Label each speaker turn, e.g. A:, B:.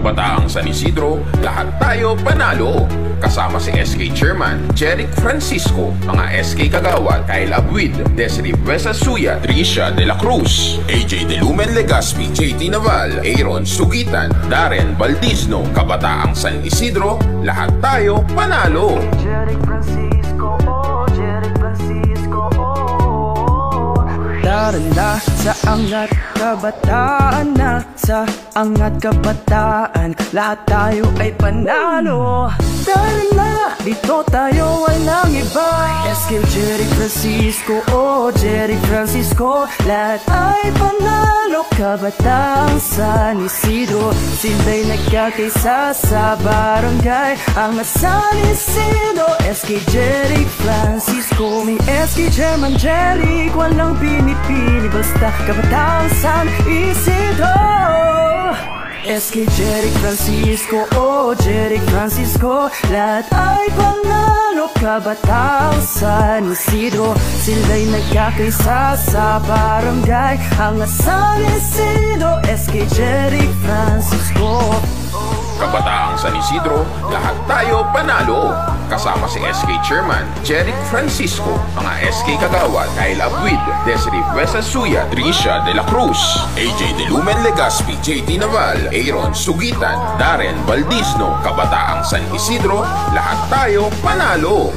A: Kabataang San Isidro, lahat tayo panalo. Kasama si SK Chairman Jeric Francisco, mga SK Kagawad Kyle Abwid, Desiree Buesasuya, Tricia De La Cruz, AJ De Lumen Legaspi, JT Naval, Aaron Sugitan, Darren Baldizno. Kabataang San Isidro, lahat tayo panalo.
B: Jeric Francisco, oh, Jeric Francisco, oh.
C: Tara na sa angat kabataan na, sa angat kabataan, lahat tayo ay panalo. Tara na, dito tayo walang iba. SK Jeric Francisco, oh, Jeric Francisco, lahat ay panalo. Kabataang San Isidro, sila'y nagkakaisa sa barangay. Ang San Isidro, SK Jeric Francisco. May SK Chairman Jeric, walang pinipili, basta Kabataang San Isidro. SK Jeric Francisco, oh, Jeric Francisco, lahat ay panalo. Kabataang San Isidro, sila'y nagkakaisa sa barangay. Ang San Isidro, SK Jeric Francisco.
A: Kabataang San Isidro, lahat tayo panalo. Kasama si SK Chairman Jeric Francisco, mga SK Kagawad Kyle Abwid, Desiree Buesasuya, Tricia De La Cruz, AJ De Lumen Legaspi, JT Naval, Aaron Sugitan, Darren Baldizno. Kabataang San Isidro, lahat tayo panalo.